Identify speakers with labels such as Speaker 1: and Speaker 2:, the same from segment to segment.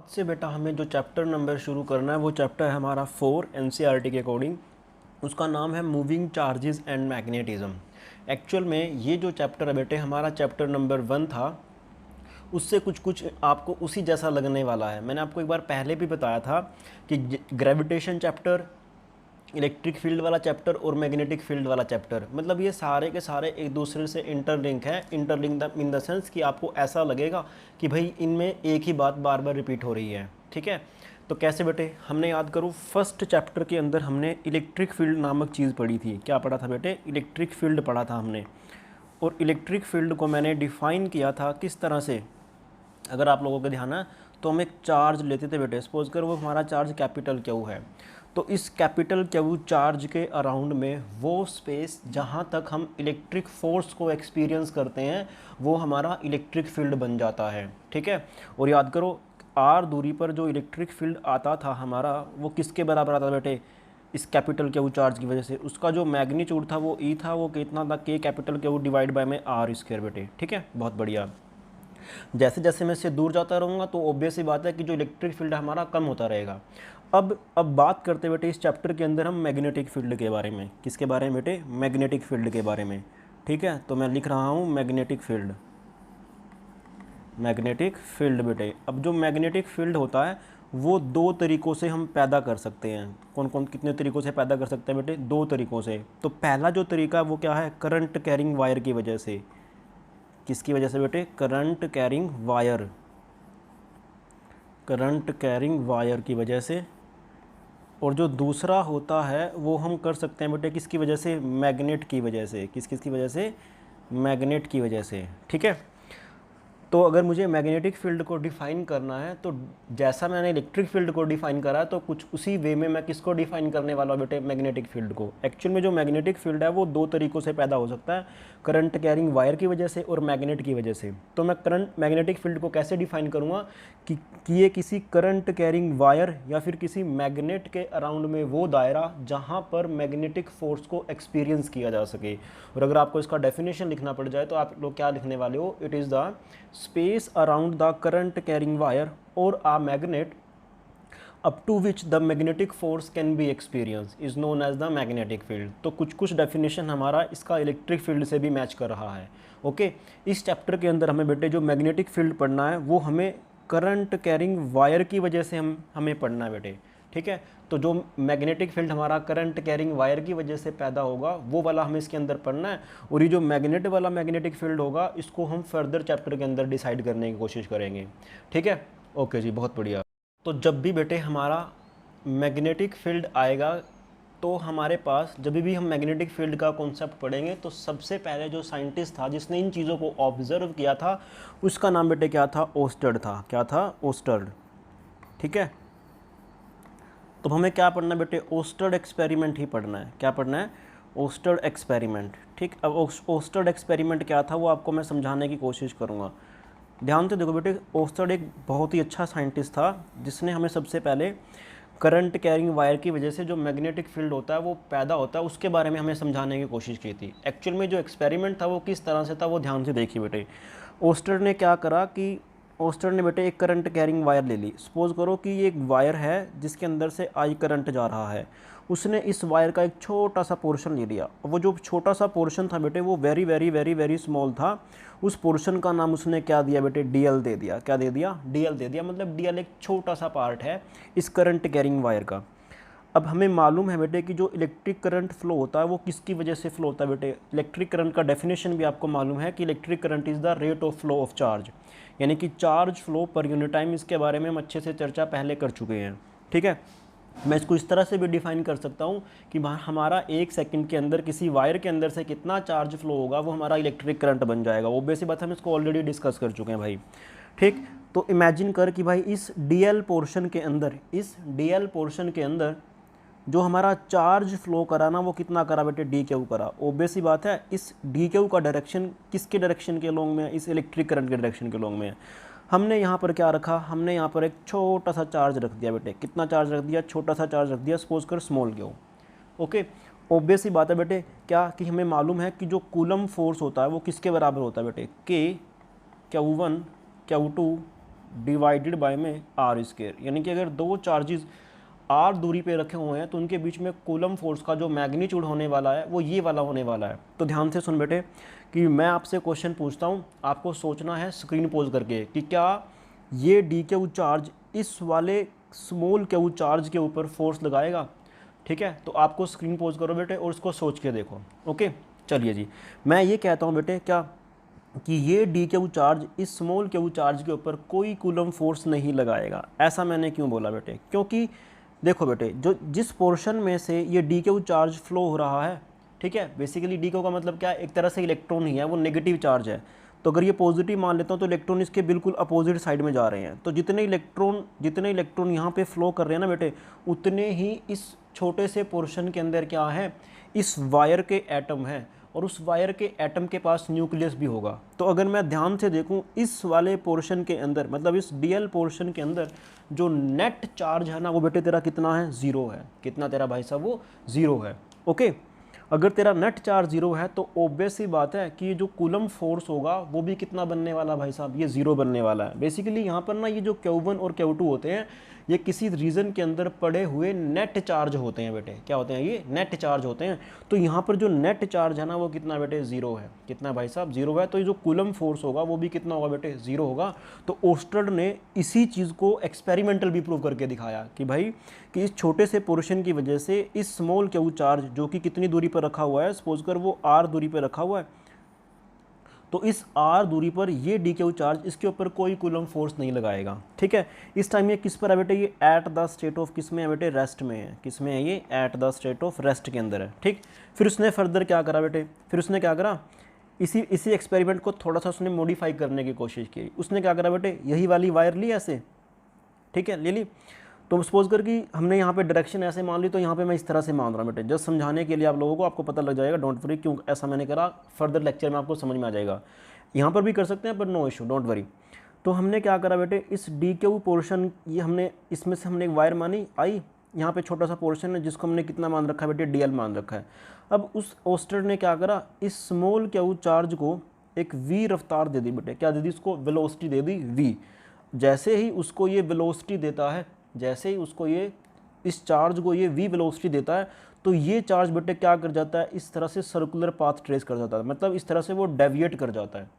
Speaker 1: से बेटा हमें जो चैप्टर नंबर शुरू करना है वो चैप्टर है हमारा 4 एनसीईआरटी के अकॉर्डिंग। उसका नाम है moving charges and magnetism. Actual में ये जो चैप्टर है बेटे हमारा चैप्टर नंबर 1 था, उससे कुछ कुछ आपको उसी जैसा लगने वाला है। मैंने आपको एक बार पहले भी बताया था कि ग्रेविटेशन चैप्टर, इलेक्ट्रिक फील्ड वाला चैप्टर और मैग्नेटिक फील्ड वाला चैप्टर, मतलब ये सारे के सारे एक दूसरे से इंटरलिंक है। इंटरलिंक इन द सेंस कि आपको ऐसा लगेगा कि भाई इनमें एक ही बात बार बार रिपीट हो रही है। ठीक है, तो कैसे बेटे, हमने याद करो फर्स्ट चैप्टर के अंदर हमने इलेक्ट्रिक फील्ड नामक चीज़ पढ़ी थी। क्या पढ़ा था बेटे? इलेक्ट्रिक फील्ड पढ़ा था हमने। और इलेक्ट्रिक फील्ड को मैंने डिफ़ाइन किया था किस तरह से, अगर आप लोगों का ध्यान है तो हम एक चार्ज लेते थे बेटे। सपोज कर वो हमारा चार्ज कैपिटल क्यू है, तो इस कैपिटल क्यू चार्ज के अराउंड में वो स्पेस जहाँ तक हम इलेक्ट्रिक फोर्स को एक्सपीरियंस करते हैं वो हमारा इलेक्ट्रिक फील्ड बन जाता है। ठीक है, और याद करो आर दूरी पर जो इलेक्ट्रिक फील्ड आता था हमारा वो किसके बराबर आता था बेटे? इस कैपिटल क्यू चार्ज की वजह से उसका जो मैग्नीट्यूड था वो ई था, वो कितना था? के कैपिटल क्यू डिवाइड बाय में आर स्क्वायर बेटे। ठीक है, बहुत बढ़िया। जैसे जैसे मैं इससे दूर जाता रहूँगा तो ऑब्वियस सी बात है कि जो इलेक्ट्रिक फील्ड हमारा कम होता रहेगा। अब बात करते बेटे इस चैप्टर के अंदर हम मैग्नेटिक फील्ड के बारे में। किसके बारे में बेटे? मैग्नेटिक फील्ड के बारे में। ठीक है, तो मैं लिख रहा हूँ मैग्नेटिक फील्ड। मैग्नेटिक फील्ड बेटे, अब जो मैग्नेटिक फील्ड होता है वो दो तरीक़ों से हम पैदा कर सकते हैं। कौन कौन कितने तरीक़ों से पैदा कर सकते हैं बेटे? दो तरीक़ों से। तो पहला जो तरीका है वो क्या है? करंट कैरिंग वायर की वजह से। किसकी वजह से बेटे? Current carrying wire. Current carrying wire की वजह से। और जो दूसरा होता है वो हम कर सकते हैं बेटे किसकी वजह से? मैग्नेट की वजह से। किसकी वजह से? मैग्नेट की वजह से। ठीक है, तो अगर मुझे मैग्नेटिक फील्ड को डिफ़ाइन करना है तो जैसा मैंने इलेक्ट्रिक फील्ड को डिफ़ाइन करा तो कुछ उसी वे में मैं किसको डिफ़ाइन करने वाला हूँ बेटे? मैग्नेटिक फील्ड को। एक्चुअल में जो मैग्नेटिक फील्ड है वो दो तरीक़ों से पैदा हो सकता है, करंट कैरिंग वायर की वजह से और मैग्नेट की वजह से। तो मैं करंट मैग्नेटिक फील्ड को कैसे डिफ़ाइन करूँगा कि ये किसी करंट कैरिंग वायर या फिर किसी मैग्नेट के अराउंड में वो दायरा जहाँ पर मैग्नेटिक फोर्स को एक्सपीरियंस किया जा सके। और अगर आपको इसका डेफिनेशन लिखना पड़ जाए तो आप लोग क्या लिखने वाले हो? It is the space around the current carrying wire or a magnet up to which the magnetic force can be experienced is known as the magnetic field। तो कुछ कुछ डेफिनेशन हमारा इसका इलेक्ट्रिक फील्ड से भी मैच कर रहा है। ओके, इस चैप्टर के अंदर हमें बेटे जो मैग्नेटिक फील्ड पढ़ना है वो हमें करंट कैरिंग वायर की वजह से हमें पढ़ना है बेटे। ठीक है, तो जो मैग्नेटिक फील्ड हमारा करंट कैरिंग वायर की वजह से पैदा होगा वो वाला हमें इसके अंदर पढ़ना है। और ये जो मैग्नेट वाला मैग्नेटिक फील्ड होगा इसको हम फर्दर चैप्टर के अंदर डिसाइड करने की कोशिश करेंगे। ठीक है, ओके जी, बहुत बढ़िया। तो जब भी बेटे हमारा मैग्नेटिक फील्ड आएगा तो हमारे पास जब भी हम मैग्नेटिक फील्ड का कॉन्सेप्ट पढ़ेंगे तो सबसे पहले जो साइंटिस्ट था जिसने इन चीज़ों को ऑब्जर्व किया था उसका नाम बेटे क्या था? ओस्टर्ड था। क्या था? ओस्टर्ड। ठीक है, तो हमें क्या पढ़ना है बेटे? ओस्टर्ड एक्सपेरिमेंट ही पढ़ना है। क्या पढ़ना है? ओस्टर्ड एक्सपेरिमेंट। ठीक, अब ओस्टर्ड एक्सपेरिमेंट क्या था वो आपको मैं समझाने की कोशिश करूँगा। ध्यान से देखो बेटे, ओस्टर्ड एक बहुत ही अच्छा साइंटिस्ट था जिसने हमें सबसे पहले करंट कैरिंग वायर की वजह से जो मैग्नेटिक फील्ड होता है वो पैदा होता है उसके बारे में हमें समझाने की कोशिश की थी। एक्चुअल में जो एक्सपेरिमेंट था वो किस तरह से था वो ध्यान से देखिए बेटे। ओस्टर्ड ने क्या करा कि ओस्टर्ड ने बेटे एक करंट कैरिंग वायर ले ली। सपोज करो कि ये एक वायर है जिसके अंदर से आई करंट जा रहा है। उसने इस वायर का एक छोटा सा पोर्शन ले लिया। वो जो छोटा सा पोर्शन था बेटे वो very very very very small था। उस पोर्शन का नाम उसने क्या दिया बेटे? डीएल दे दिया। क्या दे दिया? डीएल दे दिया। मतलब डीएल एक छोटा सा पार्ट है इस करंट कैरिंग वायर का। अब हमें मालूम है बेटे कि जो इलेक्ट्रिक करंट फ्लो होता है वो किसकी वजह से फ्लो होता है बेटे? इलेक्ट्रिक करंट का डेफिनेशन भी आपको मालूम है कि electric current is the rate of flow of charge, यानी कि charge flow per unit time. इसके बारे में हम अच्छे से चर्चा पहले कर चुके हैं। ठीक है, मैं इसको इस तरह से भी डिफाइन कर सकता हूँ कि हमारा एक सेकंड के अंदर किसी वायर के अंदर से कितना चार्ज फ्लो होगा वो हमारा इलेक्ट्रिक करंट बन जाएगा। ऑब्वियस बात हम इसको ऑलरेडी डिस्कस कर चुके हैं भाई। ठीक, तो इमेजिन कर कि भाई इस डीएल पोर्शन के अंदर जो हमारा चार्ज फ्लो करा ना वो कितना करा बेटे? डी क्यू करा। ऑब्वियस सी बात है इस डी क्यू का डायरेक्शन किसके डायरेक्शन के लॉन्ग में है? इस इलेक्ट्रिक करंट के डायरेक्शन के लॉन्ग में है। हमने यहाँ पर क्या रखा? हमने यहाँ पर एक छोटा सा चार्ज रख दिया बेटे। कितना चार्ज रख दिया? छोटा सा चार्ज रख दिया, सपोज कर स्मॉल क्यू। ओके, ऑब्वियस सी बात है बेटे क्या कि हमें मालूम है कि जो कूलम फोर्स होता है वो किसके बराबर होता है बेटे? के Q1 Q2 डिवाइडेड बाय में आर स्क्वायर, यानी कि अगर दो चार्जेस आर दूरी पे रखे हुए हैं तो उनके बीच में कूलम फोर्स का जो मैग्नीट्यूड होने वाला है वो ये वाला होने वाला है। तो ध्यान से सुन बेटे कि मैं आपसे क्वेश्चन पूछता हूँ, आपको सोचना है स्क्रीन पोज करके कि क्या ये डी क्यू चार्ज इस वाले स्मॉल क्यू चार्ज के ऊपर फोर्स लगाएगा। ठीक है, तो आपको स्क्रीन पोज करो बेटे और उसको सोच के देखो। ओके, चलिए जी, मैं ये कहता हूँ बेटे क्या कि ये डी क्यू चार्ज इस स्मॉल क्यू चार्ज के ऊपर कोई कूलम फोर्स नहीं लगाएगा। ऐसा मैंने क्यों बोला बेटे, क्योंकि देखो बेटे जो जिस पोर्शन में से ये डी क्यू चार्ज फ्लो हो रहा है, ठीक है, बेसिकली डी क्यू का मतलब क्या है, एक तरह से इलेक्ट्रॉन ही है, वो नेगेटिव चार्ज है। तो अगर ये पॉजिटिव मान लेता हूँ तो इलेक्ट्रॉन इसके बिल्कुल अपोजिट साइड में जा रहे हैं। तो जितने इलेक्ट्रॉन यहाँ पे फ्लो कर रहे हैं ना बेटे, उतने ही इस छोटे से पोर्शन के अंदर क्या है, इस वायर के एटम है, और उस वायर के एटम के पास न्यूक्लियस भी होगा। तो अगर मैं ध्यान से देखूं इस वाले पोर्शन के अंदर, मतलब इस डीएल पोर्शन के अंदर जो नेट चार्ज है ना वो बेटे तेरा कितना है, 0 है। कितना तेरा भाई साहब, वो 0 है। ओके, अगर तेरा नेट चार्ज 0 है तो ऑब्वियस सी बात है कि जो कूलम फोर्स होगा वो भी कितना बनने वाला भाई साहब, ये 0 बनने वाला है। बेसिकली यहाँ पर ना ये जो Q1 और Q2 होते हैं ये किसी रीजन के अंदर पड़े हुए नेट चार्ज होते हैं बेटे। क्या होते हैं, ये नेट चार्ज होते हैं। तो यहाँ पर जो नेट चार्ज है ना वो कितना बेटे, 0 है। कितना भाई साहब, 0 है। तो ये जो कूलम फोर्स होगा वो भी कितना होगा बेटे, 0 होगा। तो ओस्टर्ड ने इसी चीज़ को एक्सपेरिमेंटल भी प्रूव करके दिखाया कि भाई कि इस छोटे से पोर्शन की वजह से इस स्मॉल क्यू चार्ज जो कि कितनी दूरी पर रखा हुआ है, सपोज कर वो r दूरी पर रखा हुआ है, तो इस r दूरी पर ये डी क्यू चार्ज इसके ऊपर कोई कूलम फोर्स नहीं लगाएगा। ठीक है, इस टाइम ये किस पर है बेटे, ये एट द स्टेट ऑफ किस में है बेटे, रेस्ट में है। किस में है, ये at the state of rest के अंदर है। ठीक, फिर उसने फर्दर क्या करा बेटे, फिर उसने क्या करा, इसी एक्सपेरिमेंट को थोड़ा सा उसने मॉडिफाई करने की कोशिश की। उसने क्या करा बेटे, यही वाली वायर ली ऐसे, ठीक है, ले ली। तो सपोज कर कि हमने यहाँ पे डायरेक्शन ऐसे मान ली, तो यहाँ पे मैं इस तरह से मान रहा हूँ बेटे, जस्ट समझाने के लिए आप लोगों को, आपको पता लग जाएगा, डोंट वरी क्यों ऐसा मैंने करा, फर्दर लेक्चर में आपको समझ में आ जाएगा। यहाँ पर भी कर सकते हैं पर नो इशू, डोंट वरी। तो हमने क्या करा बेटे, इस डी क्यू पोर्शन, ये हमने इसमें से हमने एक वायर मानी आई, यहाँ पे छोटा सा पोर्शन है जिसको हमने कितना मान रखा है बेटे, डीएल मान रखा है। अब उस ओस्टर ने क्या करा, इस स्मॉल क्यू चार्ज को एक वी रफ्तार दे दी बेटे, क्या दे दी, इसको वेलोसिटी दे दी वी। जैसे ही उसको ये वेलोसिटी देता है, जैसे ही उसको ये इस चार्ज को ये वी वेलोसिटी देता है, तो ये चार्ज बेटे क्या कर जाता है, इस तरह से सर्कुलर पाथ ट्रेस कर जाता है, मतलब इस तरह से वो डेविएट कर जाता है।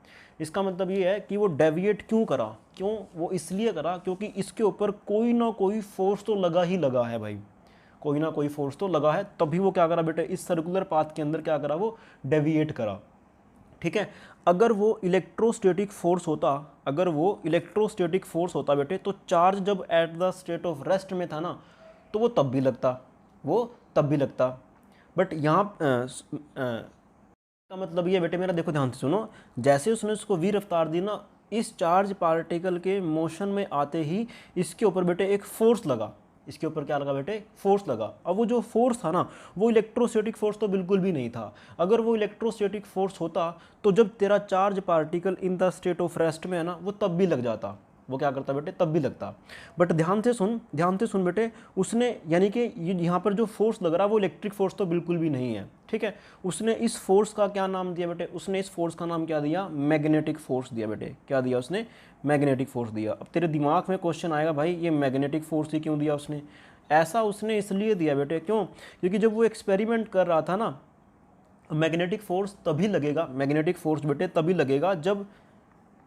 Speaker 1: इसका मतलब ये है कि वो डेविएट क्यों करा, क्यों, वो इसलिए करा क्योंकि इसके ऊपर कोई ना कोई फोर्स तो लगा ही लगा है भाई, कोई ना कोई फोर्स तो लगा है, तभी वो क्या करा बेटे, इस सर्कुलर पाथ के अंदर क्या करा, वो डेविएट करा। ठीक है, अगर वो इलेक्ट्रोस्टैटिक फोर्स होता, अगर वो इलेक्ट्रोस्टैटिक फोर्स होता बेटे, तो चार्ज जब at the state of rest में था ना, तो वो तब भी लगता, वो तब भी लगता। बट यहाँ का मतलब ये बेटे, मेरा देखो ध्यान से सुनो, जैसे उसने उसको वी रफ्तार दी ना, इस चार्ज पार्टिकल के मोशन में आते ही इसके ऊपर बेटे एक फोर्स लगा, इसके ऊपर क्या लगा बेटे, फोर्स लगा। अब वो जो फोर्स था ना, वो इलेक्ट्रोस्टैटिक फोर्स तो बिल्कुल भी नहीं था। अगर वो इलेक्ट्रोस्टैटिक फोर्स होता तो जब तेरा charge particle in the state of rest में है ना, वो तब भी लग जाता, वो क्या करता बेटे, तब भी लगता। बट ध्यान से सुन बेटे, उसने यानी कि यहाँ पर जो फोर्स लग रहा है वो इलेक्ट्रिक फोर्स तो बिल्कुल भी नहीं है। ठीक है, उसने इस फोर्स का क्या नाम दिया बेटे, उसने इस फोर्स का नाम क्या दिया, मैग्नेटिक फोर्स दिया बेटे। क्या दिया उसने, मैग्नेटिक फोर्स दिया। अब तेरे दिमाग में क्वेश्चन आएगा, भाई ये मैग्नेटिक फोर्स ही क्यों दिया उसने, ऐसा उसने इसलिए दिया बेटे, क्यों, क्योंकि जब वो एक्सपेरिमेंट कर रहा था ना, मैग्नेटिक फोर्स तभी लगेगा, मैग्नेटिक फोर्स बेटे तभी लगेगा जब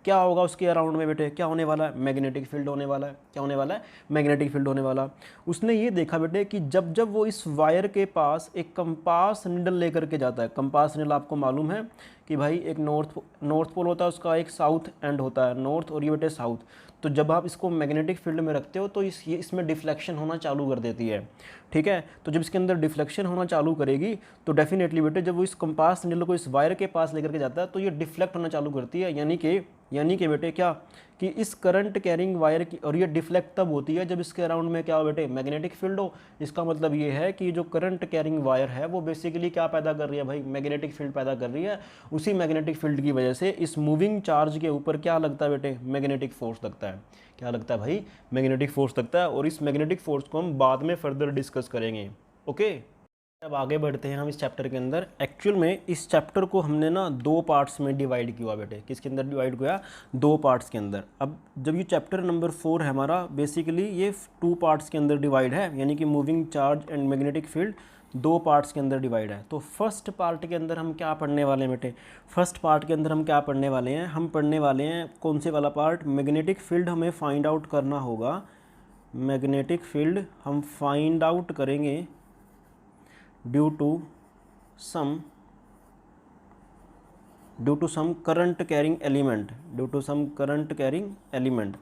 Speaker 1: क्या होगा उसके अराउंड में बेटे, क्या होने वाला है, मैग्नेटिक फील्ड होने वाला है। क्या होने वाला है, मैग्नेटिक फील्ड होने वाला। उसने ये देखा बेटे कि जब जब वो इस वायर के पास एक कंपास निडल लेकर के जाता है, कंपास निडल आपको मालूम है कि भाई एक नॉर्थ पोल होता है, उसका एक साउथ एंड होता है, नॉर्थ, और ये बेटे साउथ। तो जब आप इसको मैग्नेटिक फील्ड में रखते हो तो इसमें डिफ्लेक्शन होना चालू कर देती है। ठीक है, तो जब इसके अंदर डिफ्लेक्शन होना चालू करेगी तो डेफिनेटली बेटे जब वो इस कंपास निडल को इस वायर के पास लेकर के जाता है तो ये डिफ्लेक्ट होना चालू करती है, यानी कि बेटे क्या, कि इस करंट कैरिंग वायर की, और ये डिफ्लेक्ट तब होती है जब इसके अराउंड में क्या हो बेटे, मैग्नेटिक फील्ड हो। इसका मतलब ये है कि जो करंट कैरिंग वायर है वो बेसिकली क्या पैदा कर रही है भाई, मैग्नेटिक फील्ड पैदा कर रही है। उसी मैग्नेटिक फील्ड की वजह से इस मूविंग चार्ज के ऊपर क्या लगता है बेटे, मैग्नेटिक फोर्स लगता है। क्या लगता है भाई, मैग्नेटिक फोर्स लगता है। और इस मैग्नेटिक फोर्स को हम बाद में फर्दर डिस्कस करेंगे। ओके। अब आगे बढ़ते हैं हम इस चैप्टर के अंदर। एक्चुअल में इस चैप्टर को हमने ना 2 पार्ट्स में डिवाइड किया बेटे। किसके अंदर डिवाइड किया? 2 पार्ट्स के अंदर। अब जब ये चैप्टर नंबर 4 है हमारा, बेसिकली ये 2 पार्ट्स के अंदर डिवाइड है, यानी कि moving charge and magnetic field 2 parts के अंदर डिवाइड है। तो फर्स्ट पार्ट के अंदर हम क्या पढ़ने वाले हैं बेटे? फर्स्ट पार्ट के अंदर हम क्या पढ़ने वाले हैं? हम पढ़ने वाले हैं कौन से वाला पार्ट? मैग्नेटिक फील्ड हमें फाइंड आउट करना होगा। मैग्नेटिक फील्ड हम फाइंड आउट करेंगे due to some current carrying element, due to some current carrying element,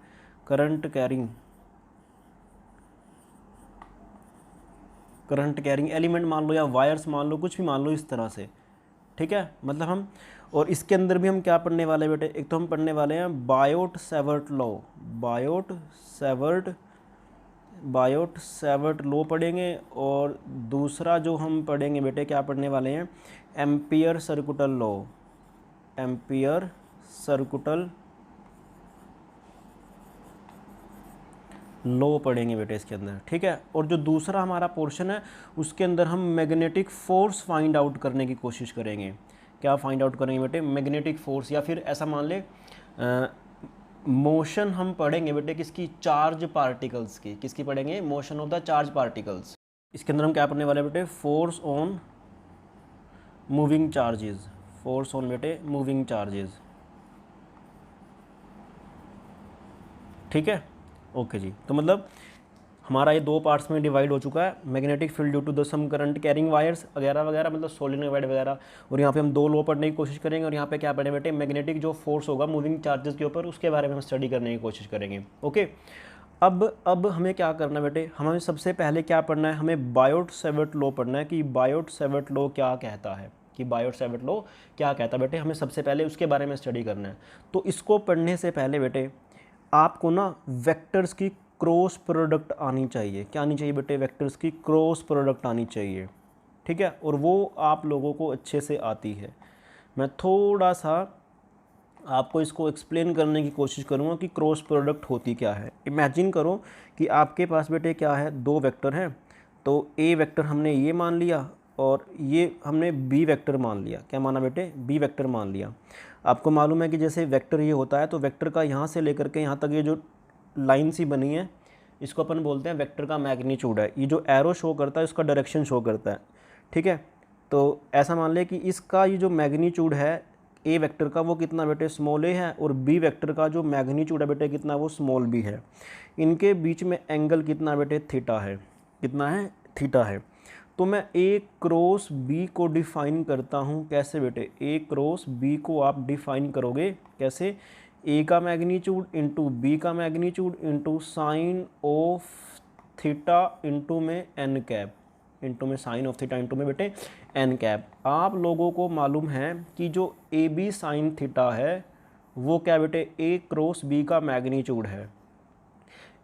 Speaker 1: current carrying element मान लो या वायर्स मान लो, कुछ भी मान लो इस तरह से, ठीक है। मतलब हम, और इसके अंदर भी हम क्या पढ़ने वाले हैं बेटे? एक तो हम पढ़ने वाले हैं बायोट-सैवर्ट लॉ, बायोट-सैवर्ट लॉ पढ़ेंगे, और दूसरा जो हम पढ़ेंगे बेटे क्या पढ़ने वाले हैं? एम्पियर-सर्कुटल लॉ, एम्पियर-सर्कुटल लॉ पढ़ेंगे बेटे इसके अंदर, ठीक है। और जो दूसरा हमारा पोर्शन है उसके अंदर हम मैग्नेटिक फोर्स फाइंड आउट करने की कोशिश करेंगे। क्या फाइंड आउट करेंगे बेटे? मैग्नेटिक फोर्स, या फिर ऐसा मान ले मोशन हम पढ़ेंगे बेटे किसकी? चार्ज पार्टिकल्स की। किसकी पढ़ेंगे? Motion of the charge particles. इसके अंदर हम क्या पढ़ने वाले बेटे? Force on moving charges, force on बेटे मूविंग चार्जेस, ठीक है। ओके जी। तो मतलब हमारा ये 2 पार्ट्स में डिवाइड हो चुका है। Magnetic field due to the some current carrying wires वगैरह वगैरह, मतलब सोलेनोइड वगैरह। और यहाँ पे हम 2 लॉ पढ़ने की कोशिश करेंगे, और यहाँ पे क्या पढ़े बेटे? मैग्नेटिक जो फोर्स होगा मूविंग चार्जेस के ऊपर, उसके बारे में हम स्टडी करने की कोशिश करेंगे। ओके। अब हमें क्या करना है बेटे? हमें सबसे पहले क्या पढ़ना है? हमें बायोट-सैवर्ट लॉ पढ़ना है कि बायोट-सैवर्ट लॉ क्या कहता है, कि बायोट-सैवर्ट लॉ क्या कहता है बेटे। हमें सबसे पहले उसके बारे में स्टडी करना है। तो इसको पढ़ने से पहले बेटे आपको ना वेक्टर्स की क्रॉस प्रोडक्ट आनी चाहिए। क्या आनी चाहिए बेटे? वेक्टर्स की क्रॉस प्रोडक्ट आनी चाहिए, ठीक है। और वो आप लोगों को अच्छे से आती है। मैं थोड़ा सा आपको इसको एक्सप्लेन करने की कोशिश करूँगा कि क्रॉस प्रोडक्ट होती क्या है। इमेजिन करो कि आपके पास बेटे क्या है? 2 वेक्टर हैं। तो ए वेक्टर हमने ये मान लिया, और ये हमने बी वेक्टर मान लिया। क्या माना बेटे? बी वेक्टर मान लिया। आपको मालूम है कि जैसे वेक्टर ये होता है, तो वेक्टर का यहाँ से लेकर के यहाँ तक ये जो लाइन सी बनी है, इसको अपन बोलते हैं वेक्टर का मैग्नीट्यूड है। ये जो एरो शो करता है उसका डायरेक्शन शो करता है, ठीक है। तो ऐसा मान ले कि इसका ये जो मैग्नीट्यूड है ए वेक्टर का, वो कितना बेटे? स्मॉल ए है। और बी वेक्टर का जो मैग्नीट्यूड है बेटे कितना? वो स्मॉल बी है। इनके बीच में एंगल कितना बेटे? थीटा है। कितना है? थीटा है। तो मैं ए क्रॉस बी को डिफाइन करता हूँ। कैसे बेटे? ए क्रॉस बी को आप डिफाइन करोगे कैसे? ए का मैग्नीट्यूड इंटू बी का magnitude into sine of theta into में एन कैप, इंटू में साइन ऑफ थीटा इंटू में बेटे एन कैप। आप लोगों को मालूम है कि जो ए बी साइन थीटा है वो क्या बेटे? ए क्रॉस बी का मैग्नीट्यूड है।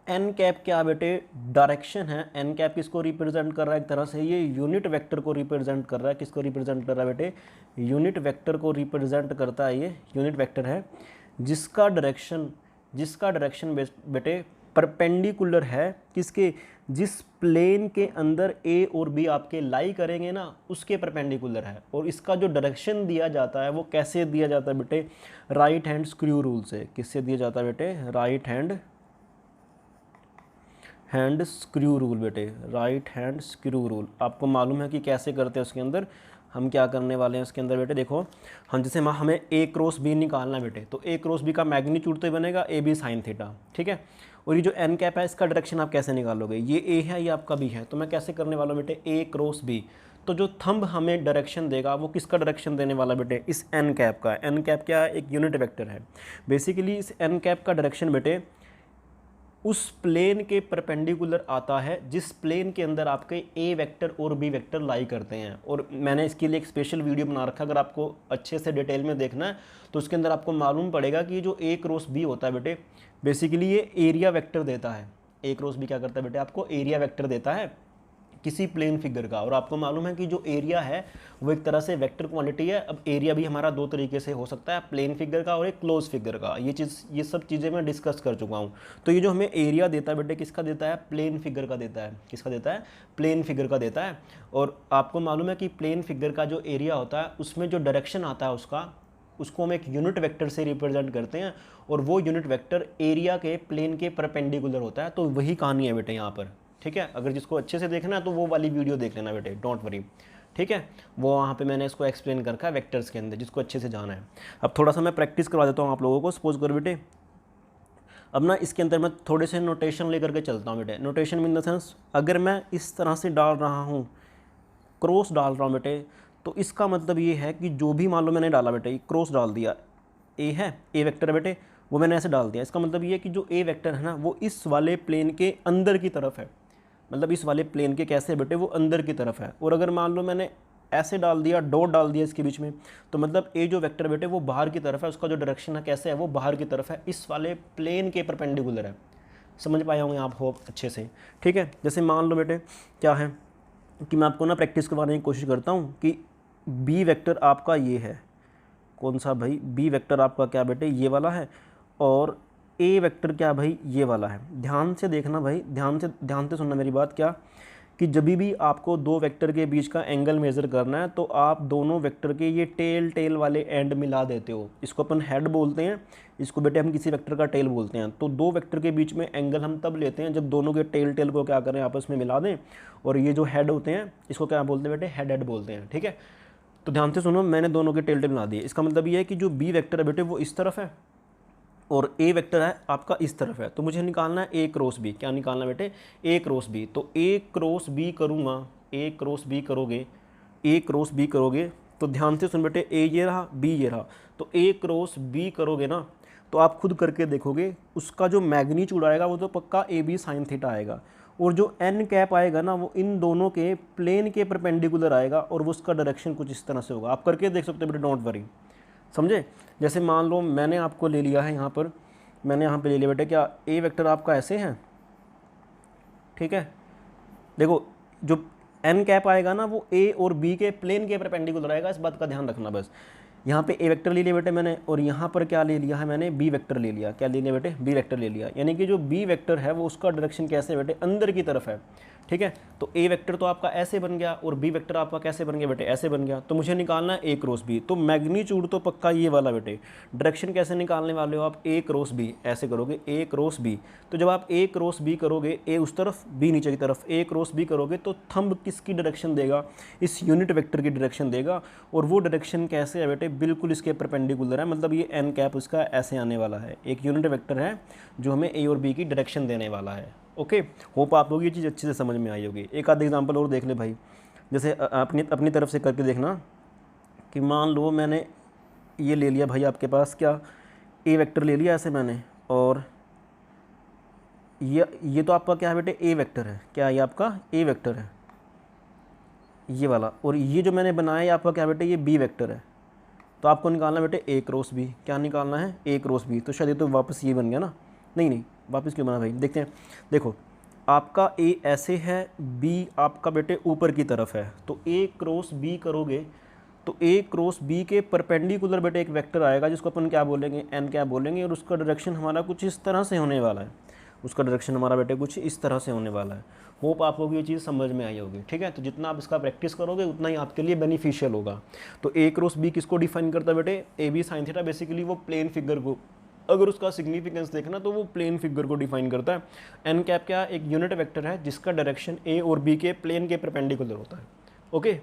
Speaker 1: एन कैप क्या बेटे? डायरेक्शन है। एन कैप किसको रिप्रेजेंट कर रहा है? एक तरह से ये यूनिट वेक्टर को रिप्रेजेंट कर रहा है। किसको रिप्रेजेंट कर रहा है बेटे? यूनिट वेक्टर को रिप्रेजेंट करता है। ये यूनिट वेक्टर है जिसका डायरेक्शन बेटे परपेंडिकुलर है। किसके? जिस प्लेन के अंदर ए और बी आपके लाई करेंगे ना, उसके परपेंडिकुलर है। और इसका जो डायरेक्शन दिया जाता है वो कैसे दिया जाता है बेटे? राइट हैंड स्क्रू रूल से। किससे दिया जाता है बेटे? राइट हैंड स्क्रू रूल बेटे, राइट हैंड स्क्रू रूल। आपको मालूम है कि कैसे करते हैं। उसके अंदर हम क्या करने वाले हैं उसके अंदर बेटे? देखो, हम जैसे हमें ए क्रॉस बी निकालना है बेटे, तो ए क्रॉस बी का मैग्नीट्यूड तो बनेगा ए बी साइन थीटा, ठीक है। और ये जो एन कैप है इसका डायरेक्शन आप कैसे निकालोगे? ये ए है, ये आपका बी है। तो मैं कैसे करने वाला हूँ बेटे? ए क्रॉस बी। तो जो थंब हमें डायरेक्शन देगा वो किसका डायरेक्शन देने वाला बेटे? इस एन कैप का। एन कैप क्या है? एक यूनिट वेक्टर है। बेसिकली इस एन कैप का डायरेक्शन बेटे उस प्लेन के परपेंडिकुलर आता है जिस प्लेन के अंदर आपके ए वेक्टर और बी वेक्टर लाई करते हैं। और मैंने इसके लिए एक स्पेशल वीडियो बना रखा है, अगर आपको अच्छे से डिटेल में देखना है तो उसके अंदर आपको मालूम पड़ेगा कि जो ए क्रॉस बी होता है बेटे, बेसिकली ये एरिया वेक्टर देता है। ए क्रॉस बी क्या करता है बेटे? आपको एरिया वेक्टर देता है। किसी प्लेन फिगर का। और आपको मालूम है कि जो एरिया है वो एक तरह से वेक्टर क्वांटिटी है। अब एरिया भी हमारा दो तरीके से हो सकता है, प्लेन फिगर का और एक क्लोज फिगर का। ये सब चीज़ें मैं डिस्कस कर चुका हूँ। तो ये जो हमें एरिया देता है बेटे, किसका देता है? प्लेन फिगर का देता है। किसका देता है? प्लेन फिगर का देता है। और आपको मालूम है कि प्लेन फिगर का जो एरिया होता है उसमें जो डायरेक्शन आता है उसको हम एक यूनिट वेक्टर से रिप्रेजेंट करते हैं, और वो यूनिट वेक्टर एरिया के प्लेन के परपेंडिकुलर होता है। तो वही कहानी है बेटे यहाँ पर, ठीक है। अगर जिसको अच्छे से देखना है तो वो वाली वीडियो देख लेना बेटे, डोंट वरी, ठीक है। वो वहाँ पे मैंने इसको एक्सप्लेन कर रखा है वेक्टर्स के अंदर, जिसको अच्छे से जाना है। अब थोड़ा सा मैं प्रैक्टिस करवा देता हूँ आप लोगों को। सपोज कर बेटे, अब ना इसके अंदर मैं थोड़े से नोटेशन लेकर के चलता हूँ बेटे। नोटेशन इन द सेंस, अगर मैं इस तरह से डाल रहा हूँ, क्रॉस डाल रहा हूँ बेटे, तो इसका मतलब ये है कि जो भी मान लो मैंने डाला बेटे, क्रॉस डाल दिया, ए है, ए वेक्टर है बेटे, वो मैंने ऐसे डाल दिया। इसका मतलब ये है कि जो ए वेक्टर है ना वो इस वाले प्लेन के अंदर की तरफ है। मतलब इस वाले प्लेन के कैसे बेटे, वो अंदर की तरफ है। और अगर मान लो मैंने ऐसे डाल दिया, डॉट डाल दिया इसके बीच में, तो मतलब ए जो वेक्टर बेटे वो बाहर की तरफ है, उसका जो डायरेक्शन है कैसे है, वो बाहर की तरफ है, इस वाले प्लेन के परपेंडिकुलर है। समझ पाए होंगे आप होप अच्छे से, ठीक है। जैसे मान लो बेटे क्या है कि मैं आपको ना प्रैक्टिस करवाने की कोशिश करता हूँ कि बी वेक्टर आपका ये है, कौन सा भाई? बी वेक्टर आपका क्या बेटे, ये वाला है। और ए वेक्टर क्या भाई, ये वाला है। ध्यान से देखना भाई, ध्यान से सुनना मेरी बात, क्या कि जब भी आपको दो वेक्टर के बीच का एंगल मेज़र करना है तो आप दोनों वेक्टर के ये टेल वाले एंड मिला देते हो। इसको अपन हेड बोलते हैं, इसको बेटे हम किसी वेक्टर का टेल बोलते हैं। तो दो वेक्टर के बीच में एंगल हम तब लेते हैं जब दोनों के टेल को क्या करें, आपस में मिला दें। और ये जो हेड होते हैं इसको क्या बोलते हैं बेटे? हेड बोलते हैं, ठीक है। तो ध्यान से सुनो, मैंने दोनों के टेल मिला दिए। इसका मतलब ये है कि जो बी वेक्टर है बेटे वो इस तरफ है और ए वेक्टर है आपका इस तरफ है। तो मुझे निकालना है ए क्रॉस बी। क्या निकालना है बेटे? ए क्रॉस बी। तो ए क्रॉस बी करूँगा, ए क्रॉस बी करोगे, ए क्रॉस बी करोगे तो ध्यान से सुन बेटे, ए ये रहा, बी ये रहा। तो ए क्रॉस बी करोगे ना तो आप खुद करके देखोगे उसका जो मैग्नीट्यूड आएगा वो तो पक्का ए बी साइन थीटा आएगा। और जो एन कैप आएगा ना वो इन दोनों के प्लेन के परपेंडिकुलर आएगा और वो उसका डायरेक्शन कुछ इस तरह से होगा। आप करके देख सकते हो बेटे, डोंट वरी, समझे। जैसे मान लो मैंने आपको ले लिया है यहाँ पर, मैंने यहाँ पे ले लिया बेटे, क्या ए वेक्टर आपका ऐसे है, ठीक है। देखो जो एन कैप आएगा ना वो ए और बी के प्लेन के परपेंडिकुलर आएगा, इस बात का ध्यान रखना बस। यहाँ पे ए वेक्टर ले लिया बेटे मैंने, और यहाँ पर क्या ले लिया है मैंने? बी वेक्टर ले लिया। क्या ले लिया बेटे? बी वेक्टर ले लिया। यानी कि जो बी वेक्टर है वो उसका डायरेक्शन कैसे है बेटे? अंदर की तरफ है, ठीक है। तो ए वेक्टर तो आपका ऐसे बन गया और बी वेक्टर आपका कैसे बन गया बेटे? ऐसे बन गया। तो मुझे निकालना है ए क्रॉस बी। तो मैग्नीट्यूड तो पक्का ये वाला बेटे। डायरेक्शन कैसे निकालने वाले हो आप? ए क्रॉस बी, ऐसे करोगे ए क्रॉस बी। तो जब आप ए क्रॉस बी करोगे, ए उस तरफ बी नीचे की तरफ, ए क्रॉस बी करोगे तो थंब किसकी डायरेक्शन देगा? इस यूनिट वेक्टर की डायरेक्शन देगा। और वो डायरेक्शन कैसे है बेटे? बिल्कुल इसके परपेंडिकुलर है। मतलब ये एन कैप उसका ऐसे आने वाला है। एक यूनिट वेक्टर है जो हमें ए और बी की डायरेक्शन देने वाला है। ओके, होप आप लोग ये चीज़ अच्छे से समझ में आई होगी। एक आध एग्जांपल और देख ले भाई, जैसे अपनी तरफ से करके देखना कि मान लो मैंने ये ले लिया भाई, आपके पास क्या ए वेक्टर ले लिया ऐसे मैंने, और ये तो आपका क्या है बेटे? ए वेक्टर है। क्या ये आपका ए वेक्टर है, ये वाला। और ये जो मैंने बनाया है आपका क्या बेटे? ये बी वेक्टर है। तो आपको निकालना बेटे ए क्रॉस बी। क्या निकालना है? ए क्रॉस बी। तो शायद ये तो वापस ये बन गया ना, नहीं वापस क्यों बना भाई? देखते हैं। देखो आपका ए ऐसे है, बी आपका बेटे ऊपर की तरफ है। तो ए क्रॉस बी करोगे तो ए क्रॉस बी के परपेंडिकुलर बेटे एक वेक्टर आएगा जिसको अपन क्या बोलेंगे? एन क्या बोलेंगे। और उसका डायरेक्शन हमारा कुछ इस तरह से होने वाला है। उसका डायरेक्शन हमारा बेटे कुछ इस तरह से होने वाला है। होप आपको ये चीज़ समझ में आई होगी, ठीक है। तो जितना आप इसका प्रैक्टिस करोगे उतना ही आपके लिए बेनिफिशियल होगा। तो ए क्रॉस बी किसको डिफाइन करता है बेटे? A B sine theta. Basically वो प्लेन फिगर को, अगर उसका सिग्निफिकेंस देखना तो वो प्लेन फिगर को डिफाइन करता है। एन कैप क्या? एक यूनिट वेक्टर है जिसका डायरेक्शन ए और बी के प्लेन के परपेंडिकुलर होता है। ओके,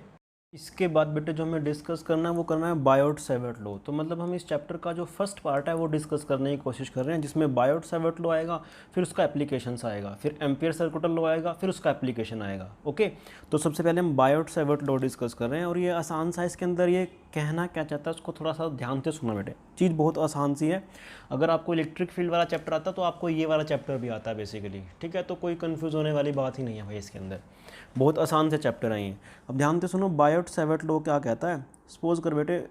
Speaker 1: इसके बाद बेटे जो हमें डिस्कस करना है वो करना है बायोट सेवर्ट लॉ। तो मतलब हम इस चैप्टर का जो फर्स्ट पार्ट है वो डिस्कस करने की कोशिश कर रहे हैं, जिसमें बायोट सेवर्ट लॉ आएगा, फिर उसका एप्लीकेशंस आएगा, फिर एम्पियर सर्कुलर लॉ आएगा, फिर उसका एप्लीकेशन आएगा। ओके, तो सबसे पहले हम बायोट सेवर्ट लॉ डिस्कस कर रहे हैं। और ये आसान सा, इसके अंदर ये कहना क्या चाहता है उसको थोड़ा सा ध्यान से सुना बेटे। चीज़ बहुत आसान सी है। अगर आपको इलेक्ट्रिक फील्ड वाला चैप्टर आता है तो आपको ये वाला चैप्टर भी आता है बेसिकली, ठीक है। तो कोई कन्फ्यूज़ होने वाली बात ही नहीं है भाई इसके अंदर, बहुत आसान से चैप्टर है ये। अब ध्यान से सुनो, बायोट सेवर्ट लॉ क्या कहता है। सपोज कर बेटे,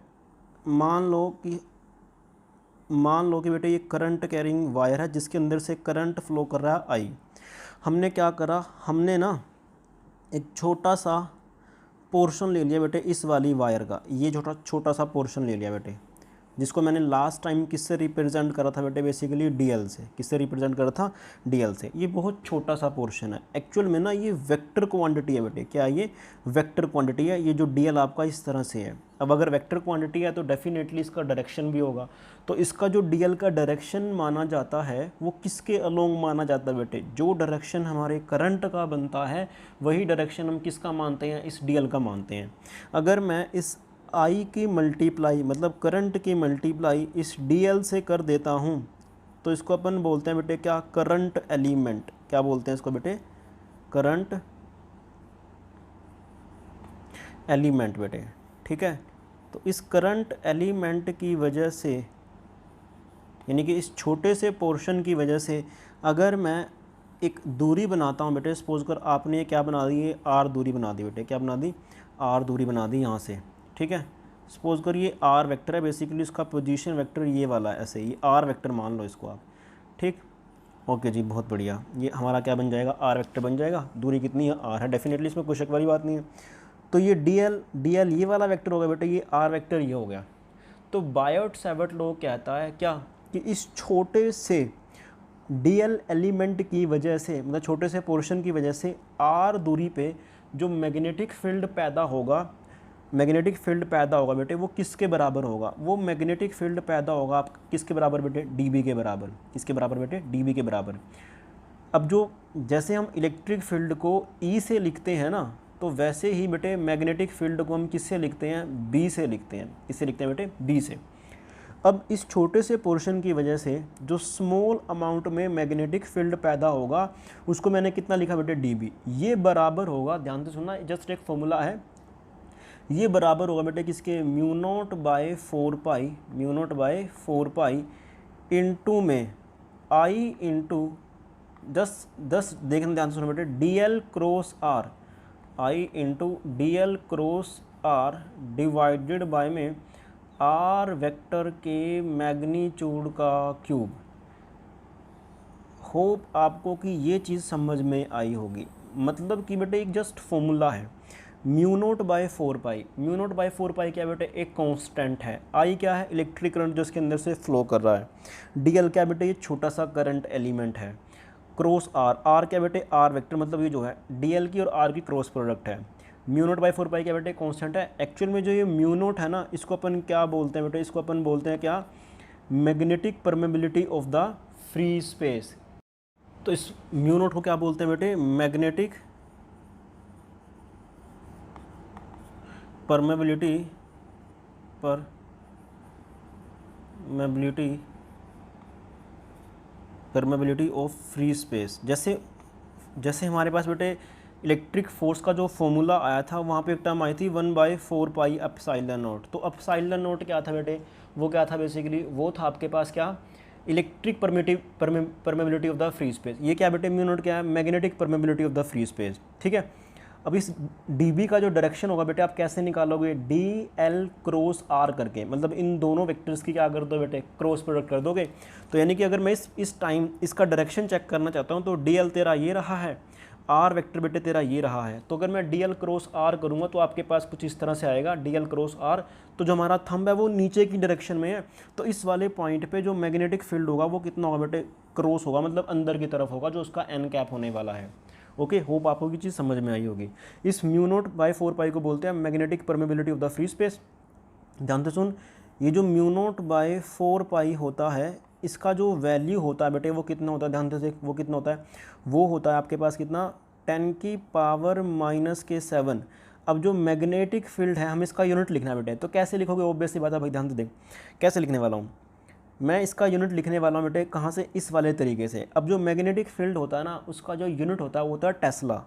Speaker 1: मान लो कि बेटे ये करंट कैरिंग वायर है जिसके अंदर से करंट फ्लो कर रहा है आई। हमने क्या करा, हमने ना एक छोटा सा पोर्शन ले लिया बेटे इस वाली वायर का, ये छोटा सा पोर्शन ले लिया बेटे, जिसको मैंने लास्ट टाइम किससे रिप्रेजेंट करा था बेटे, बेसिकली डीएल से। किससे रिप्रेजेंट करा था? डीएल से। ये बहुत छोटा सा पोर्शन है, एक्चुअल में ना ये वेक्टर क्वांटिटी है बेटे। क्या ये वेक्टर क्वांटिटी है? ये जो डीएल आपका इस तरह से है। अब अगर वेक्टर क्वांटिटी है तो डेफिनेटली इसका डायरेक्शन भी होगा। तो इसका जो डीएल का डायरेक्शन माना जाता है वो किसके अलोंग माना जाता है बेटे? जो डायरेक्शन हमारे करंट का बनता है वही डायरेक्शन हम किसका मानते हैं? इस डीएल का मानते हैं। अगर मैं इस आई की मल्टीप्लाई, मतलब करंट की मल्टीप्लाई इस डीएल से कर देता हूँ तो इसको अपन बोलते हैं बेटे क्या? Current element. क्या बोलते हैं इसको बेटे? करंट एलिमेंट बेटे, ठीक है। तो इस करंट एलिमेंट की वजह से, यानी कि इस छोटे से पोर्शन की वजह से अगर मैं एक दूरी बनाता हूँ बेटे, सपोज कर आपने क्या बना दी? ये आर दूरी बना दी बेटे। क्या बना दी? आर दूरी बना दी यहाँ से, ठीक है। सपोज कर ये आर वेक्टर है, बेसिकली इसका पोजीशन वेक्टर ये वाला है, ऐसे ही आर वेक्टर मान लो इसको आप, ठीक। ओके जी, बहुत बढ़िया। ये हमारा क्या बन जाएगा? आर वेक्टर बन जाएगा। दूरी कितनी है? आर है। डेफिनेटली इसमें कोई शक वाली बात नहीं है। तो ये डी एल ये वाला वेक्टर हो गया बेटे, ये आर वेक्टर ये हो गया। तो बायोट-सैवर्ट लॉ कहता है क्या? कि इस छोटे से डीएल एलिमेंट की वजह से, मतलब छोटे से पोर्शन की वजह से आर दूरी पे जो मैग्नेटिक फील्ड पैदा होगा, मैग्नेटिक फील्ड पैदा होगा बेटे, वो किसके बराबर होगा? वो मैग्नेटिक फील्ड पैदा होगा आप किसके बराबर बेटे? डीबी के बराबर। किसके बराबर बेटे? डीबी के बराबर। अब जो जैसे हम इलेक्ट्रिक फील्ड को ई से लिखते हैं ना, तो वैसे ही बेटे मैग्नेटिक फील्ड को हम किससे लिखते हैं? बी से लिखते हैं। किससे लिखते हैं बेटे? बी से। अब इस छोटे से पोर्शन की वजह से जो स्मॉल अमाउंट में मैग्नेटिक फील्ड पैदा होगा उसको मैंने कितना लिखा बेटे? डीबी। ये बराबर होगा, ध्यान से सुनना, जस्ट एक फॉर्मूला है, ये बराबर होगा बेटे किसके? Mu naught by 4 pi, mu naught by 4 pi into में आई इंटू 10 देखना ध्यान से सुनो बेटे, D L cross R, I into D L cross R divided by में आर वेक्टर के मैग्नीट्यूड का क्यूब। होप आपको कि ये चीज़ समझ में आई होगी। मतलब कि बेटे एक जस्ट फॉर्मूला है, mu naught by 4 pi. Mu naught by 4 पाई क्या बेटे? एक कांस्टेंट है। आई क्या है? इलेक्ट्रिक करंट जो इसके अंदर से फ्लो कर रहा है। डीएल क्या बेटे? ये छोटा सा करंट एलिमेंट है। क्रॉस आर, आर क्या बेटे? आर वेक्टर, मतलब ये जो है डीएल की और आर की क्रॉस प्रोडक्ट है। म्यू नोट बाय 4 पाई क्या बेटे? कांस्टेंट है। एक्चुअल में जो ये म्यू नोट है ना, इसको अपन क्या बोलते हैं बेटे? इसको अपन बोलते हैं क्या? Magnetic permeability of the free space. तो इस म्यू नोट को क्या बोलते हैं बेटे? Magnetic permeability of free space. जैसे हमारे पास बेटे इलेक्ट्रिक फोर्स का जो फॉर्मूला आया था, वहाँ पे एक टर्म आई थी 1/4 पाई एप्सिलॉन नॉट। तो एप्सिलॉन नॉट क्या था बेटे? वो क्या था बेसिकली? वो था आपके पास क्या? Electric permeability of the free space. ये क्या बेटे? म्यू नॉट क्या है? Magnetic permeability of the free space, ठीक है। अब इस dB का जो डायरेक्शन होगा बेटे, आप कैसे निकालोगे? DL क्रॉस R करके, मतलब इन दोनों वेक्टर्स की क्या कर दो बेटे? क्रॉस प्रोडक्ट कर दोगे। तो यानी कि अगर मैं इस टाइम इसका डायरेक्शन चेक करना चाहता हूँ तो DL तेरा ये रहा है, R वेक्टर बेटे तेरा ये रहा है। तो अगर मैं DL क्रॉस R करूँगा तो आपके पास कुछ इस तरह से आएगा, DL क्रॉस R। तो जो हमारा थंब है वो नीचे की डायरेक्शन में है, तो इस वाले पॉइंट पे जो मैग्नेटिक फील्ड होगा वो कितना होगा बेटे? क्रॉस होगा, मतलब अंदर की तरफ होगा, जो उसका n कैप होने वाला है। ओके, होप आपको की चीज़ समझ में आई होगी। इस म्यू नोट बाय 4 पाई को बोलते हैं magnetic permeability of the free space. ध्यान से सुन, ये जो म्यू नोट बाय 4 पाई होता है, इसका जो वैल्यू होता है बेटे वो कितना होता है? ध्यान से देख, वो कितना होता है? वो होता है आपके पास कितना? 10⁻⁻⁷। अब जो मैग्नेटिक फील्ड है, हम इसका यूनिट लिखना है बेटे, तो कैसे लिखोगे? ऑब्वियसली बात है भाई, ध्यान से देख कैसे लिखने वाला हूँ मैं। इसका यूनिट लिखने वाला हूँ बेटे कहाँ से? इस वाले तरीके से। अब जो मैग्नेटिक फील्ड होता है ना, उसका जो यूनिट होता है वो होता है टेस्ला।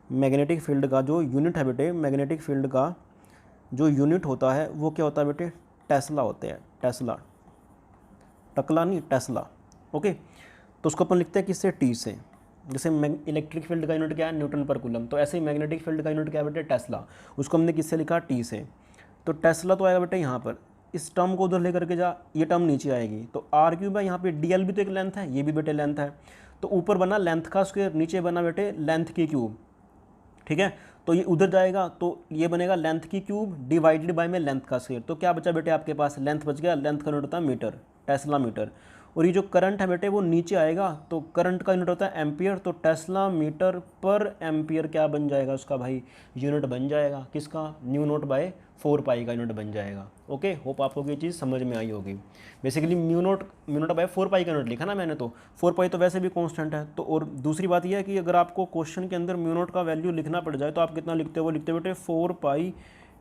Speaker 1: मैग्नेटिक फील्ड का जो यूनिट है बेटे, मैग्नेटिक फील्ड का जो यूनिट होता है वो क्या होता है बेटे? टेस्ला होते हैं। टेस्ला, टकला नहीं, टेस्ला। ओके, तो उसको अपन लिखते हैं किससे? टी से। जैसे इलेक्ट्रिक फील्ड का यूनिट क्या है? न्यूटन पर कूलम। तो ऐसे ही मैग्नेटिक फील्ड का यूनिट क्या है बेटे? टेस्ला। उसको हमने किससे लिखा? टी से। तो टेस्ला तो आएगा बेटे यहाँ पर, इस टर्म को उधर लेकर के जा, ये टर्म नीचे आएगी। तो आर क्यूब है, यहाँ पे डीएल भी तो एक लेंथ है, ये भी बेटे लेंथ है। तो ऊपर बना लेंथ का स्क्वायर, नीचे बना बेटे लेंथ की क्यूब, ठीक है। तो ये उधर जाएगा तो ये बनेगा लेंथ की क्यूब डिवाइडेड बाय में लेंथ का स्क्वायर। तो क्या बचा बेटे आपके पास, लेंथ बच गया, लेंथ का यूनिट होता है मीटर, टेस्ला मीटर। और ये जो करंट है बेटे वो नीचे आएगा तो करंट का यूनिट होता है एम्पियर, तो टेस्ला मीटर पर एम्पियर क्या बन जाएगा उसका भाई, यूनिट बन जाएगा किसका, न्यू नोट बाय 4 पाई का यूनिट बन जाएगा। ओके, होप आपको ये चीज़ समझ में आई होगी। बेसिकली म्यू नोट बाय 4 पाई का यूनिट लिखा ना मैंने, तो 4 पाई तो वैसे भी कांस्टेंट है। तो और दूसरी बात यह है कि अगर आपको क्वेश्चन के अंदर म्यू नोट का वैल्यू लिखना पड़ जाए तो आप कितना लिखते हो, वो लिखते हो बेटे 4 पाई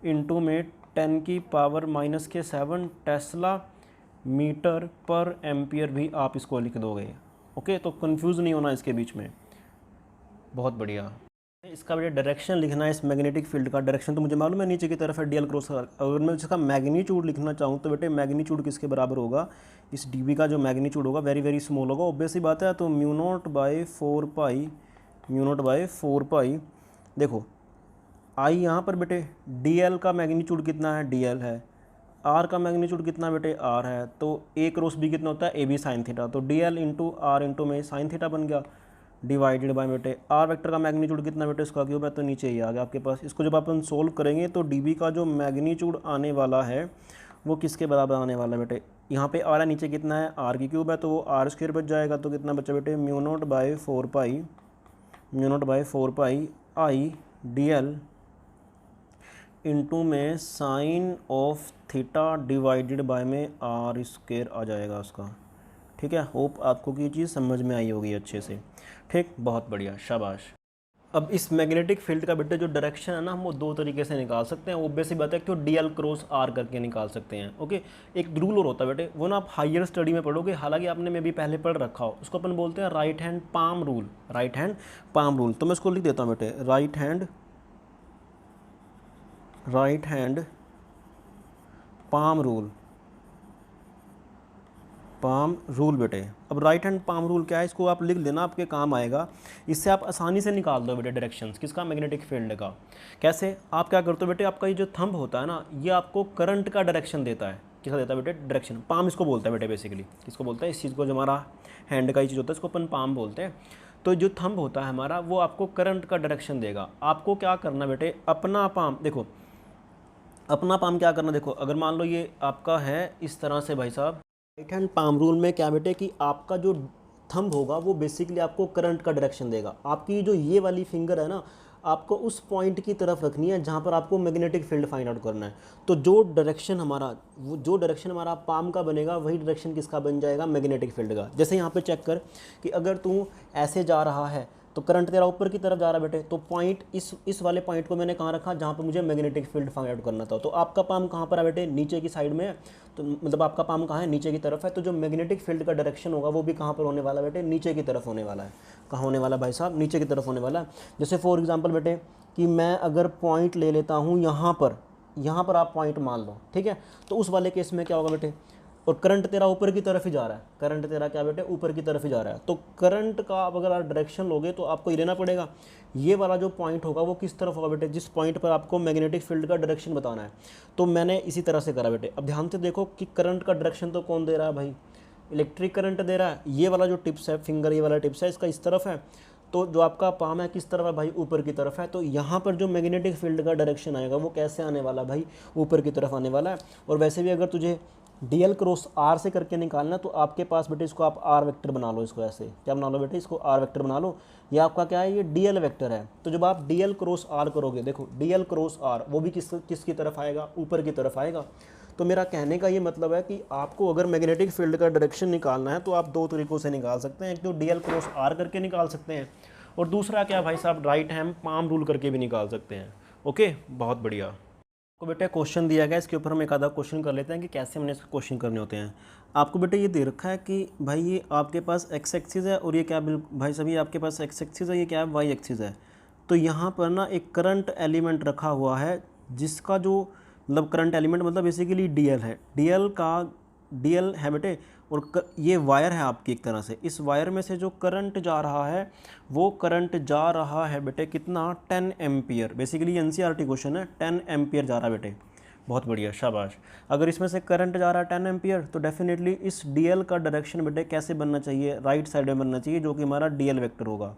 Speaker 1: इंटू में 10⁻⁷ टेस्ला मीटर पर एम्पियर भी आप इसको लिख दोगे। ओके, तो कंफ्यूज नहीं होना इसके बीच में। बहुत बढ़िया। इसका बेटे डायरेक्शन लिखना है, इस मैग्नेटिक फील्ड का डायरेक्शन तो मुझे मालूम है नीचे की तरफ है डीएल क्रॉस। अगर मैं इसका मैग्नीट्यूड लिखना चाहूँ तो बेटे मैग्नीट्यूड किसके बराबर होगा, इस डीबी का जो मैग्नीट्यूड होगा वेरी वेरी स्मॉल होगा, ऑब्वियस ही बात है। तो म्यू नोट बाय 4 पाई, देखो आई यहाँ पर बेटे डीएल का मैग्नीट्यूड कितना है, डीएल है, आर का मैग्नीट्यूड कितना बेटे, आर है, तो ए क्रॉस बी कितना होता है, ए बी साइन थीटा, तो डीएल इंटू आर इंटू में साइन थीटा बन गया, डिवाइडेड बाय बेटे आर वेक्टर का मैग्नीट्यूड कितना बेटे, इसका क्यूब है तो नीचे ही आ गया आपके पास। इसको जब अपन सोल्व करेंगे तो डीबी का जो मैग्नीट्यूड आने वाला है वो किसके बराबर आने वाला है बेटे, यहाँ पे आर है, नीचे कितना है, आर की क्यूब है, तो वो आर स्क्वायर बच जाएगा। तो कितना बचा बेटे, mu naught by 4 pi I D L into में sine of theta divided by में आर स्क्वायर आ जाएगा उसका। ठीक है, होप आपको ये चीज़ समझ में आई होगी अच्छे से। ठीक, बहुत बढ़िया, शाबाश। अब इस मैग्नेटिक फील्ड का बेटे जो डायरेक्शन है ना, हम वो दो तरीके से निकाल सकते हैं। ऑब्वियस सी बात है कि डीएल क्रॉस आर करके निकाल सकते हैं। ओके, एक रूल और होता है बेटे, वो ना आप हायर स्टडी में पढ़ोगे, हालांकि आपने में भी पहले पढ़ रखा हो, उसको अपन बोलते हैं right hand palm rule. Right hand palm rule, तो मैं इसको लिख देता हूँ बेटे, राइट हैंड पाम रूल बेटे। अब राइट हैंड पाम रूल क्या है, इसको आप लिख लेना, आपके काम आएगा। इससे आप आसानी से निकाल दो बेटे डायरेक्शंस किसका, मैग्नेटिक फील्ड का। कैसे, आप क्या करते हो बेटे, आपका ये जो थंब होता है ना, ये आपको करंट का डायरेक्शन देता है। किसका देता है बेटे, डायरेक्शन। पाम इसको बोलता है बेटे, बेसिकली किसको बोलता है, इस चीज़ को जो हमारा हैंड का ही चीज़ होता है इसको अपन पाम बोलते हैं। तो जो थंब होता है हमारा वो आपको करंट का डायरेक्शन देगा। आपको क्या करना बेटे, अपना पाम देखो, अपना पाम क्या करना, देखो अगर मान लो ये आपका है इस तरह से भाई साहब, राइट हैंड पाम रूल में क्या बेटे कि आपका जो थंब होगा वो बेसिकली आपको करंट का डायरेक्शन देगा। आपकी जो ये वाली फिंगर है ना, आपको उस पॉइंट की तरफ रखनी है जहाँ पर आपको मैग्नेटिक फील्ड फाइंड आउट करना है। तो जो डायरेक्शन हमारा पाम का बनेगा वही डायरेक्शन किसका बन जाएगा, मैग्नेटिक फील्ड का। जैसे यहाँ पे चेक कर कि अगर तू ऐसे जा रहा है तो करंट तेरा ऊपर की तरफ जा रहा है बेटे, तो पॉइंट इस वाले पॉइंट को मैंने कहाँ रखा, जहाँ पर मुझे मैग्नेटिक फील्ड फाइंड आउट करना था। तो आपका पाम कहाँ पर है बेटे, नीचे की साइड में है, तो मतलब आपका पाम कहाँ है, नीचे की तरफ है। तो जो मैग्नेटिक फील्ड का डायरेक्शन होगा वो भी कहाँ पर होने वाला है बेटे, नीचे की तरफ होने वाला है। कहाँ होने वाला भाई साहब, नीचे की तरफ होने वाला है। जैसे फॉर एग्जाम्पल बेटे कि मैं अगर पॉइंट ले लेता हूँ यहाँ पर आप पॉइंट मान लो, ठीक है, तो उस वाले केस में क्या होगा बेटे, और करंट तेरा ऊपर की तरफ ही जा रहा है, करंट तेरा क्या बेटे, ऊपर की तरफ ही जा रहा है। तो करंट का आप अगर आप डायरेक्शन लोगे तो आपको ये लेना पड़ेगा, ये वाला जो पॉइंट होगा वो किस तरफ होगा बेटे, जिस पॉइंट पर आपको मैग्नेटिक फील्ड का डायरेक्शन बताना है। तो मैंने इसी तरह से करा बेटे। अब ध्यान से देखो कि करंट का डायरेक्शन तो कौन दे रहा है भाई, इलेक्ट्रिक करंट दे रहा है। ये वाला जो टिप्स है, फिंगर ये वाला टिप्स है, इसका इस तरफ है, तो जो आपका पाम है किस तरफ है भाई, ऊपर की तरफ है। तो यहाँ पर जो मैग्नेटिक फील्ड का डायरेक्शन आएगा वो कैसे आने वाला भाई, ऊपर की तरफ आने वाला है। और वैसे भी अगर तुझे डीएल क्रॉस आर से करके निकालना तो आपके पास बेटे इसको आप आर वेक्टर बना लो, इसको ऐसे क्या बना लो बेटे, इसको आर वेक्टर बना लो। ये आपका क्या है, ये डीएल वेक्टर है। तो जब आप डीएल क्रॉस आर करोगे, देखो डीएल क्रॉस आर वो भी किसकी तरफ आएगा, ऊपर की तरफ आएगा। तो मेरा कहने का ये मतलब है कि आपको अगर मैग्नेटिक फील्ड का डायरेक्शन निकालना है तो आप दो तरीक़ों से निकाल सकते हैं। एक तो डीएल क्रॉस आर करके निकाल सकते हैं, और दूसरा क्या भाई साहब, राइट हैंड पाम रूल करके भी निकाल सकते हैं। ओके, बहुत बढ़िया। तो बेटे क्वेश्चन दिया गया, इसके ऊपर हम एक आधा क्वेश्चन कर लेते हैं कि कैसे हमने इसके क्वेश्चन करने होते हैं। आपको बेटे ये दे रखा है कि भाई ये आपके पास एक्स एक्सिस है और ये क्या भाई सभी आपके पास एक्स एक्सिस है, ये क्या है, वाई एक्सिस है। तो यहाँ पर ना एक करंट एलिमेंट रखा हुआ है जिसका जो मतलब करंट एलिमेंट मतलब बेसिकली डीएल है, डीएल है बेटे। और ये वायर है आपकी एक तरह से, इस वायर में से जो करंट जा रहा है वो करंट जा रहा है बेटे कितना, 10 एम्पियर। बेसिकली एनसीईआरटी क्वेश्चन है, 10 एम्पियर जा रहा है बेटे। बहुत बढ़िया, शाबाश। अगर इसमें से करंट जा रहा है 10 एम्पियर तो डेफिनेटली इस डीएल का डायरेक्शन बेटे कैसे बनना चाहिए, राइट साइड में बनना चाहिए, जो कि हमारा डीएल वेक्टर होगा।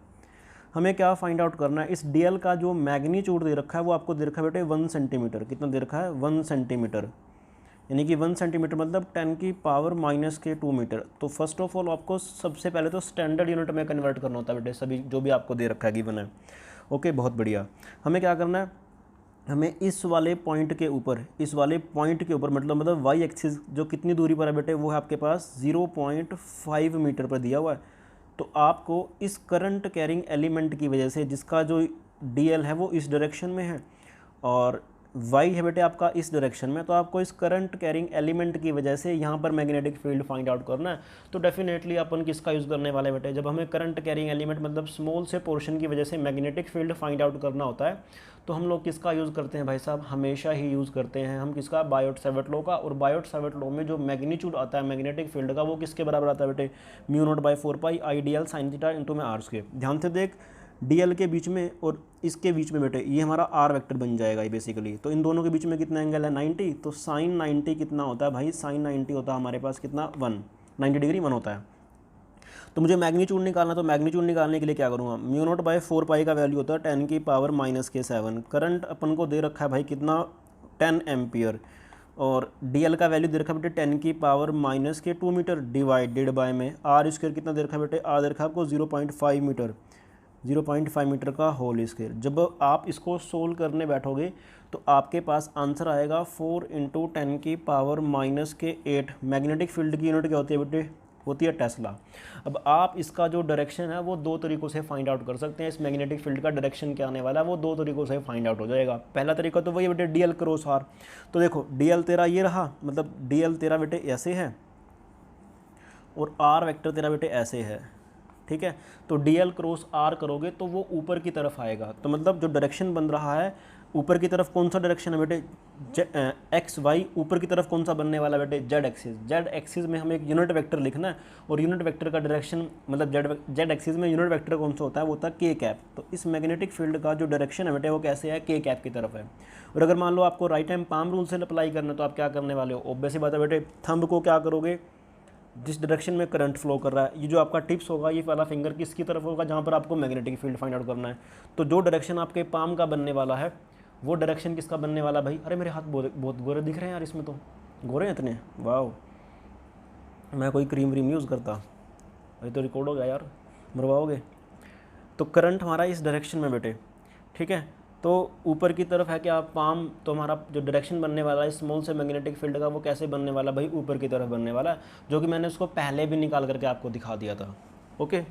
Speaker 1: हमें क्या फाइंड आउट करना है, इस डीएल का जो मैग्नीट्यूड दे रखा है वो आपको दे रखा है बेटे 1 सेंटीमीटर। कितना दे रखा है? 1 सेंटीमीटर, यानी कि 1 सेंटीमीटर मतलब 10⁻⁻2 मीटर। तो फर्स्ट ऑफ ऑल आपको सबसे पहले तो स्टैंडर्ड यूनिट में कन्वर्ट करना होता है बेटे, सभी जो भी आपको दे रखा है गिवन है। ओके, बहुत बढ़िया। हमें क्या करना है, हमें इस वाले पॉइंट के ऊपर, इस वाले पॉइंट के ऊपर मतलब वाई एक्सिस जो कितनी दूरी पर है बेटे, वो है आपके पास 0.5 मीटर पर दिया हुआ है। तो आपको इस करंट कैरिंग एलिमेंट की वजह से, जिसका जो डीएल है वो इस डायरेक्शन में है और वाई है बेटे आपका इस डायरेक्शन में, तो आपको इस करंट कैरिंग एलिमेंट की वजह से यहाँ पर मैग्नेटिक फील्ड फाइंड आउट करना है। तो डेफिनेटली अपन किसका यूज़ करने वाले बेटे, जब हमें करंट कैरिंग एलिमेंट मतलब स्मॉल से पोर्शन की वजह से मैग्नेटिक फील्ड फाइंड आउट करना होता है, तो हम लोग किसका यूज़ करते हैं भाई साहब, हमेशा ही यूज़ करते हैं हम किसका, बायोट-सैवर्ट लॉ का। और बायोट-सैवर्ट लॉ में जो मैग्नीट्यूड आता है मैग्नेटिक फील्ड का, वो किसके बराबर आता है बेटे, μ0/4π IDL sin θ × में r²। ध्यान से देख, डीएल के बीच में और इसके बीच में बेटे ये हमारा आर वेक्टर बन जाएगा ये बेसिकली। तो इन दोनों के बीच में कितना एंगल है, 90। तो साइन 90 कितना होता है भाई, साइन 90 होता है हमारे पास कितना, 90 डिग्री 1 होता है। तो मुझे मैग्नीट्यूड निकालना, तो मैग्नीट्यूड निकालने के लिए क्या करूँगा, μ0/4π का वैल्यू होता है 10⁻⁻7। करंट अपन को दे रखा है भाई कितना, 10 एम्पियर, और डीएल का वैल्यू दे रखा है बेटे 10⁻⁻2 मीटर डिवाइडेड बाय में r² कितना दे रखा है बेटे, r दे रखा है आपको 0.5 मीटर, 0.5 मीटर का होल स्क्वायर। जब आप इसको सोल्व करने बैठोगे तो आपके पास आंसर आएगा 4 × 10⁻⁻8। मैग्नेटिक फील्ड की यूनिट क्या होती है बेटे, होती है टेस्ला। अब आप इसका जो डायरेक्शन है वो दो तरीक़ों से फाइंड आउट कर सकते हैं। इस मैग्नेटिक फील्ड का डायरेक्शन क्या आने वाला है वो दो तरीक़ों से फाइंड आउट हो जाएगा। पहला तरीका तो वही बेटे डीएल क्रॉस आर। तो देखो डीएल तेरा ये रहा, मतलब डीएल तेरा बेटे ऐसे है और आर वेक्टर तेरा बेटे ऐसे है, ठीक है। तो डीएल क्रॉस आर करोगे तो वो ऊपर की तरफ आएगा। तो मतलब जो डायरेक्शन बन रहा है ऊपर की तरफ, कौन सा डायरेक्शन है बेटे, एक्स वाई। ऊपर की तरफ कौन सा बनने वाला बेटे, जेड एक्सिस। जेड एक्सिस में हमें एक यूनिट वेक्टर लिखना है और यूनिट वेक्टर का डायरेक्शन मतलब जेड एक्सिस में यूनिट वेक्टर कौन सा होता है, वो होता है के कैप। तो इस मैग्नेटिक फील्ड का जो डायरेक्शन है बेटे वो कैसे है, के कैप की तरफ है। और अगर मान लो आपको राइट हैंड पाम रूल से अप्लाई करना है तो आप क्या करने वाले हो, ऑब्वियस सी बात है बेटे, थंब को क्या करोगे, जिस डायरेक्शन में करंट फ्लो कर रहा है, ये जो आपका टिप्स होगा ये वाला फिंगर किसकी तरफ होगा, जहाँ पर आपको मैग्नेटिक फील्ड फाइंड आउट करना है। तो जो डायरेक्शन आपके पाम का बनने वाला है वो डायरेक्शन किसका बनने वाला भाई, अरे मेरे हाथ बहुत गोरे दिख रहे हैं यार, इसमें तो गोरे हैं इतने, वाह। मैं कोई क्रीम व्रीम यूज़ करता, अभी तो रिकॉर्ड हो गया यार, मरवाओगे। तो करंट हमारा इस डायरेक्शन में बेटे, ठीक है। तो ऊपर की तरफ है क्या पाम, तो हमारा जो डायरेक्शन बनने वाला है स्मॉल से मैग्नेटिक फील्ड का वो कैसे बनने वाला भाई, ऊपर की तरफ बनने वाला है, जो कि मैंने उसको पहले भी निकाल करके आपको दिखा दिया था। ओके।